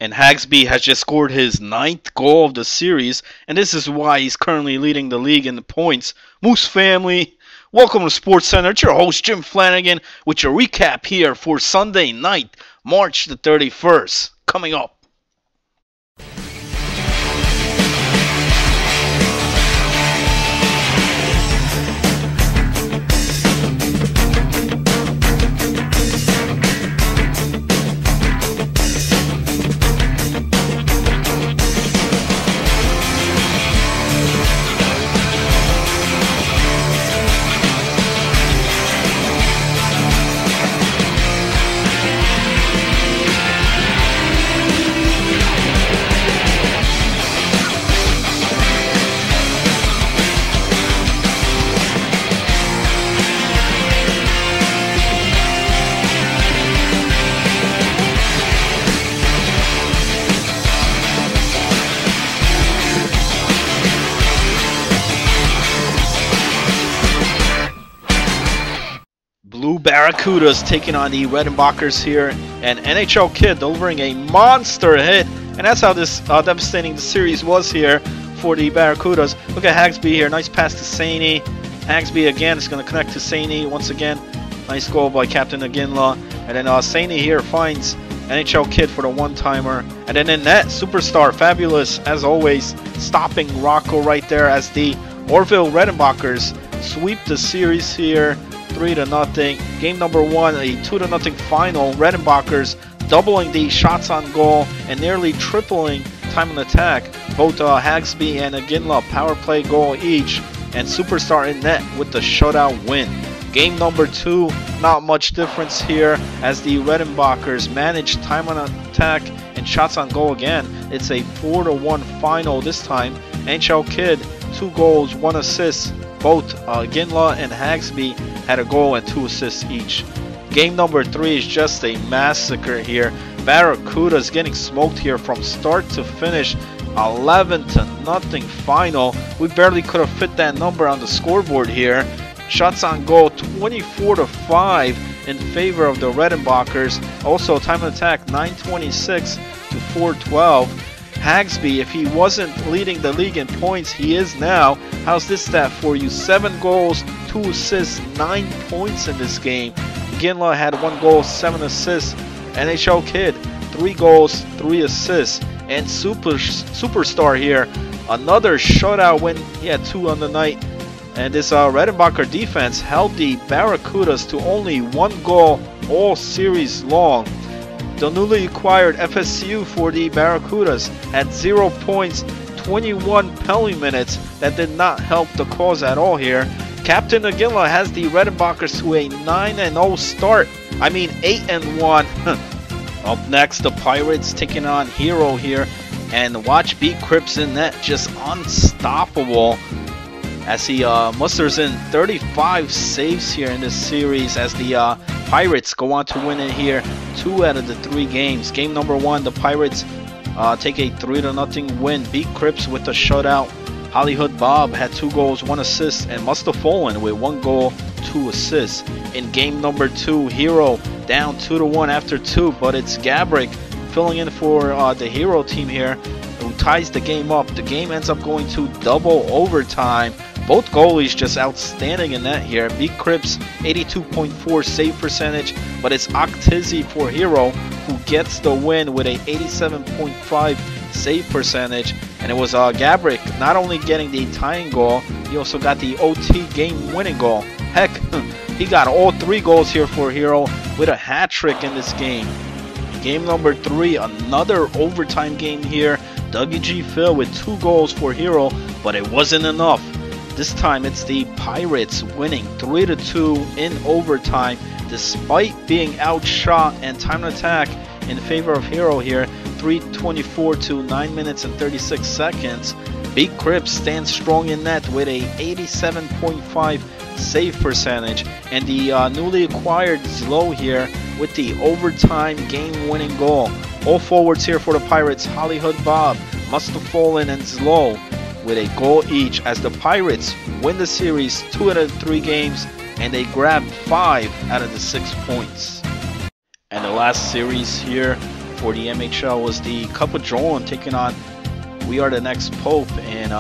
And Hagsby has just scored his 9th goal of the series, and this is why he's currently leading the league in the points. Moose family, welcome to SportsCenter. It's your host, Jim Flanagan, with your recap here for Sunday night, March the 31st. Coming up. Blue Barracudas taking on the Redenbachers here, and NHL Kid delivering a monster hit, and that's how this devastating the series was here for the Barracudas. Look at Hagsby here, nice pass to Saney. Hagsby again is going to connect to Saney once again. Nice goal by Captain Aginla, and then Saney here finds NHL Kid for the one-timer, and then in net, Superstar, fabulous as always, stopping Rocco right there as the Orville Redenbachers sweep the series here. 3-0. Game number 1, a 2-0 final. Redenbachers doubling the shots on goal and nearly tripling time on attack. Both Hagsby and Aginla power play goal each, and Superstar in net with the shutout win. Game number 2, not much difference here as the Redenbachers manage time on attack and shots on goal again. It's a 4-1 final this time. NHL Kid, 2 goals, 1 assist. Both Aginla and Hagsby had a goal and 2 assists each. Game number 3 is just a massacre here. Barracudas getting smoked here from start to finish. 11-0 final. We barely could have fit that number on the scoreboard here. Shots on goal 24-5 in favor of the Redenbachers. Also time of attack 926 to 412. Hagsby, if he wasn't leading the league in points, he is now. How's this stat for you? 7 goals, 2 assists, 9 points in this game. Ginla had 1 goal, 7 assists. NHL Kid, 3 goals, 3 assists. And Superstar here, another shutout win. He had 2 on the night. And this Redenbacher defense held the Barracudas to only 1 goal all series long. The newly acquired FSU for the Barracudas had 0 points, 21 penalty minutes. That did not help the cause at all here. Captain Aginla has the Redenbachers to a 9-0 start. I mean 8-1. Up next, the Pirates taking on Hero here. And watch B. Cripps in net, just unstoppable, as he musters in 35 saves here in this series as the Pirates go on to win it here 2 out of the 3 games. Game number 1, the Pirates take a 3-0 win. Beat Cripps with the shutout. Hollywood Bob had 2 goals, 1 assist, and must have fallen with 1 goal, 2 assists. In game number 2, Hero down 2-1 after 2, but it's Gabrick filling in for the Hero team here, who ties the game up. The game ends up going to double overtime. Both goalies just outstanding in that here. Beat Cripps 82.4 save percentage, but it's Octizzi for Hero who gets the win with a 87.5 save percentage. And it was Gabrick not only getting the tying goal, he also got the OT game winning goal. Heck, he got all 3 goals here for Hero with a hat trick in this game. Game number 3, another overtime game here. WG Phil with 2 goals for Hero, but it wasn't enough. This time it's the Pirates winning 3-2 in overtime, despite being outshot and time to attack in favor of Hero here. 3:24 to 9 minutes and 36 seconds. Big Cripps stands strong in net with a 87.5 save percentage, and the newly acquired Zlo here with the overtime game-winning goal. All forwards here for the Pirates, Hollywood Bob, Mustafallen, and Zlo with a goal each, as the Pirates win the series 2 out of 3 games, and they grab 5 out of the 6 points. And the last series here for the MHL was the Cup of Joan taking on We Are the Next Pope, and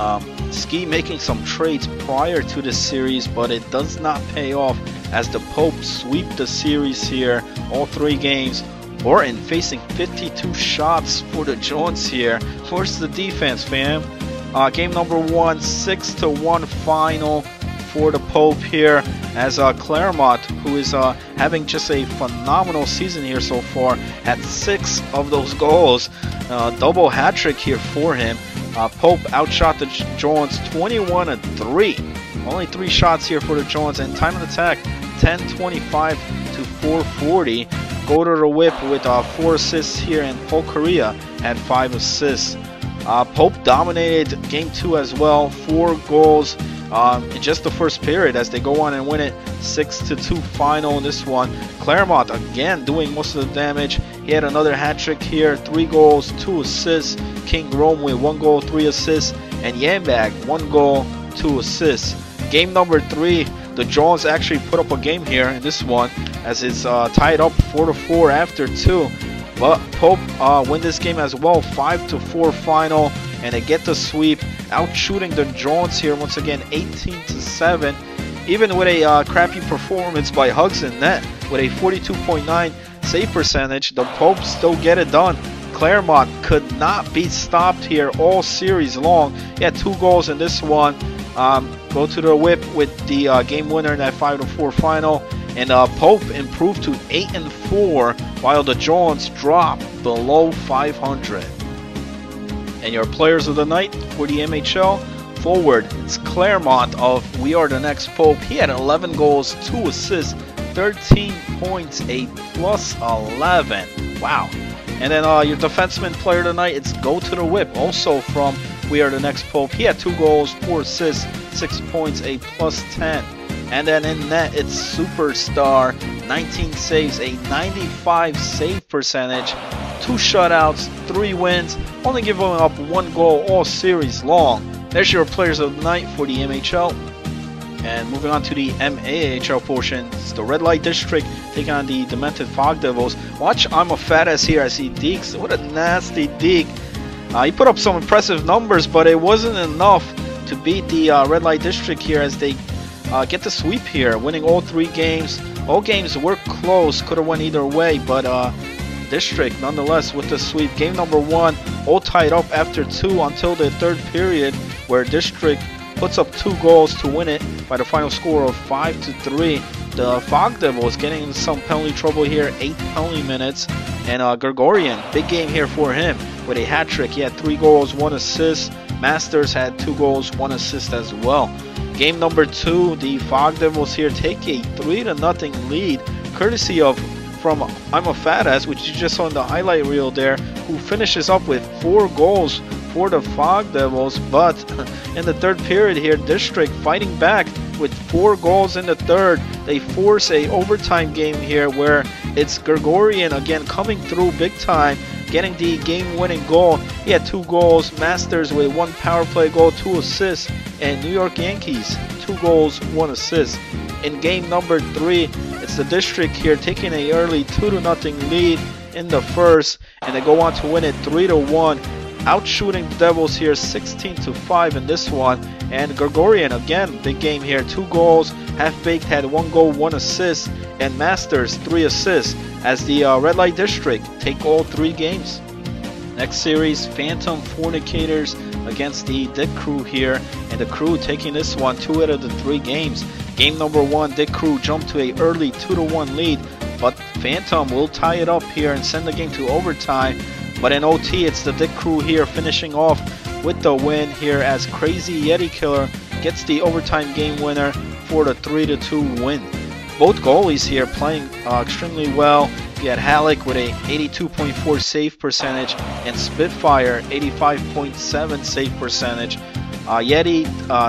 Ski making some trades prior to this series, but it does not pay off as the Pope sweep the series here, all 3 games. Orton facing 52 shots for the Jones here. Where's the defense, fam? Game number 1, 6-1 final for the Pope here, as Claremont, who is having just a phenomenal season here so far, had 6 of those goals. Double hat trick here for him. Pope outshot the Jones 21-3. Only 3 shots here for the Jones, and time of attack 10-25 to 440. Go to the whip with 4 assists here, and Paul Correa had 5 assists. Pope dominated game 2 as well, 4 goals in just the first period as they go on and win it 6-2 final in this one. Claremont again doing most of the damage. He had another hat trick here, 3 goals, 2 assists. King Rome with 1 goal, 3 assists, and Yambag 1 goal, 2 assists. Game number 3, the Jones actually put up a game here in this one as it's tied up 4-4 after 2. But Pope win this game as well, 5-4 final, and they get the sweep, out shooting the Jones here once again 18-7. Even with a crappy performance by Hugs in net with a 42.9 save percentage, the Pope still get it done. Claremont could not be stopped here all series long. He had 2 goals in this one. Go to the whip with the game winner in that 5-4 final. And Pope improved to 8-4 while the Jones dropped below 500. And your players of the night for the MHL, forward, it's Claremont of We Are the Next Pope. He had 11 goals, 2 assists, 13 points, a +11. Wow. And then your defenseman player tonight, it's Go to the Whip, also from We Are the Next Pope. He had 2 goals, 4 assists, 6 points, a +10. And then in net, it's Superstar, 19 saves, a 95 save percentage, 2 shutouts, 3 wins, only giving up 1 goal all series long. There's your players of the night for the MHL. And moving on to the MAHL portion, it's the Red Light District taking on the Demented Fog Devils. Watch I'm a Fat Ass here as he dekes. What a nasty deke. He put up some impressive numbers, but it wasn't enough to beat the Red Light District here as they get the sweep here, winning all 3 games. All games were close, could have went either way, but District nonetheless with the sweep. Game number 1, all tied up after 2 until the 3rd period, where District puts up 2 goals to win it by the final score of 5-3. The Fog Devils getting in some penalty trouble here, 8 penalty minutes, and Gregorian, big game here for him with a hat trick. He had 3 goals, 1 assist. Masters had 2 goals, 1 assist as well. Game number 2, the Fog Devils here take a 3-0 lead, courtesy of from I'm a Fat Ass, which you just saw in the highlight reel there, who finishes up with 4 goals for the Fog Devils. But in the 3rd period here, District fighting back with 4 goals in the 3rd. They force a overtime game here where it's Gregorian again coming through big time, getting the game-winning goal. He had 2 goals, Masters with 1 power play goal, 2 assists, and New York Yankees 2 goals, 1 assist. In game number 3, it's the District here taking a early 2-0 lead in the 1st, and they go on to win it 3-1, outshooting the Devils here 16-5 in this one. And Gregorian again, big game here, 2 goals. Half-Baked had 1 goal, 1 assist, and Masters 3 assists as the Red Light District take all 3 games. Next series, Phantom Fornicators against the Dick Crew here, and the Crew taking this one 2 out of the 3 games. Game number 1, Dick Crew jumped to a early 2-1 lead, but Phantom will tie it up here and send the game to overtime. But in OT, it's the Dick Crew here finishing off with the win here as Crazy Yeti Killer gets the overtime game winner for the 3-2 win. Both goalies here playing extremely well. You had Halleck with a 82.4 save percentage and Spitfire 85.7 save percentage. Yeti,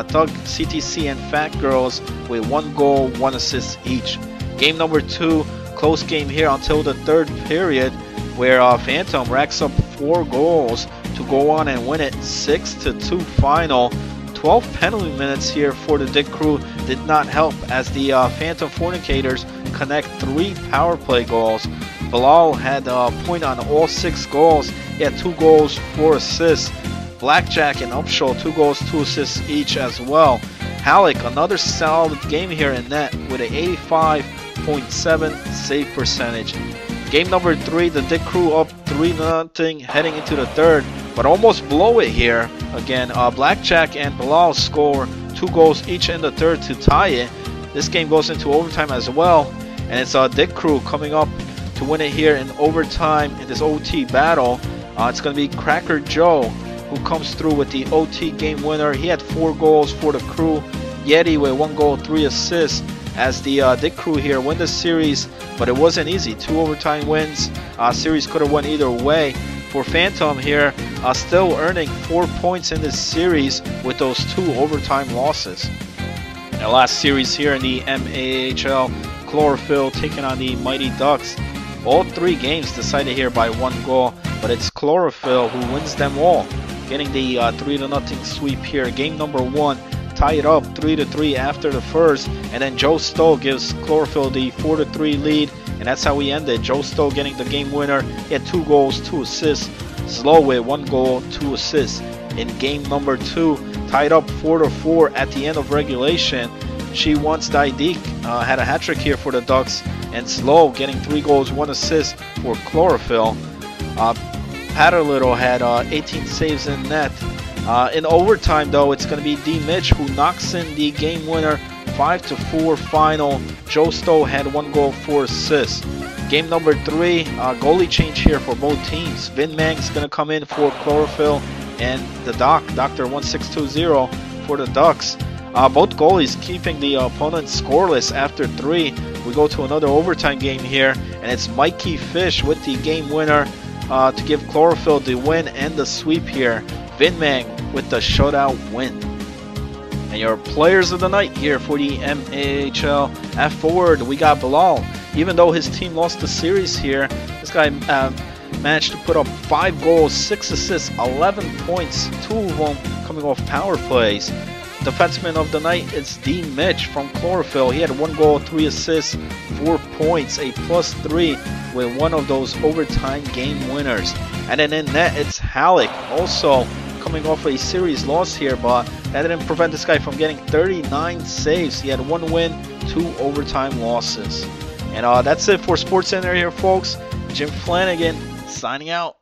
Thug, CTC, and Fat Girls with 1 goal, 1 assist each. Game number 2, close game here until the 3rd period, where Phantom racks up 4 goals to go on and win it 6-2 final. 12 penalty minutes here for the Dick Crew did not help as the Phantom Fornicators connect 3 power play goals. Bilal had a point on all 6 goals. He had 2 goals, 4 assists. Blackjack and Upshaw, 2 goals, 2 assists each as well. Halleck, another solid game here in net with an 85.7 save percentage. Game number 3, the Dick Crew up 3-0 heading into the third, but almost blow it here. Again, Blackjack and Bilal score 2 goals each in the third to tie it. This game goes into overtime as well, and it's Dick Crew coming up to win it here in overtime in this OT battle. It's going to be Cracker Joe who comes through with the OT game winner. He had 4 goals for the Crew. Yeti with 1 goal, 3 assists as the Dick Crew here win the series, but it wasn't easy. 2 overtime wins. Series could have went either way. For Phantom here, still earning 4 points in this series with those 2 overtime losses. The last series here in the MAHL, Chlorophyll taking on the Mighty Ducks. All 3 games decided here by 1 goal, but it's Chlorophyll who wins them all, getting the 3-0 sweep here. Game number 1, tied up 3-3 after the first, and then Joe Stowe gives Chlorophyll the 4-3 lead, and that's how we ended. Joe Stowe getting the game winner. He had 2 goals, 2 assists. Slow with 1 goal, 2 assists. In game number 2, tied up 4-4 at the end of regulation. She wants Daidik had a hat trick here for the Ducks, and Slow getting 3 goals, 1 assist for Chlorophyll. Patterlittle had 18 saves in net. In overtime, though, it's going to be D. Mitch who knocks in the game winner, 5-4 final. Joe Stowe had 1 goal, 4 assists. Game number 3, goalie change here for both teams. Vin Mang's going to come in for Chlorophyll, and the Dr. 1620 for the Ducks. Both goalies keeping the opponent scoreless after 3. We go to another overtime game here, and it's Mikey Fish with the game winner to give Chlorophyll the win and the sweep here. Vin Mang with the shutout win. And your players of the night here for the MAHL. At forward, we got Bilal. Even though his team lost the series here, this guy managed to put up 5 goals, 6 assists, 11 points, 2 of them coming off power plays. Defenseman of the night is D. Mitch from Chlorophyll. He had 1 goal, 3 assists, 4 points, a +3 with 1 of those overtime game winners. And then in net, it's Halleck, also coming off a series loss here, but that didn't prevent this guy from getting 39 saves. He had 1 win, 2 overtime losses. And that's it for SportsCenter here, folks. Jim Flanagan signing out.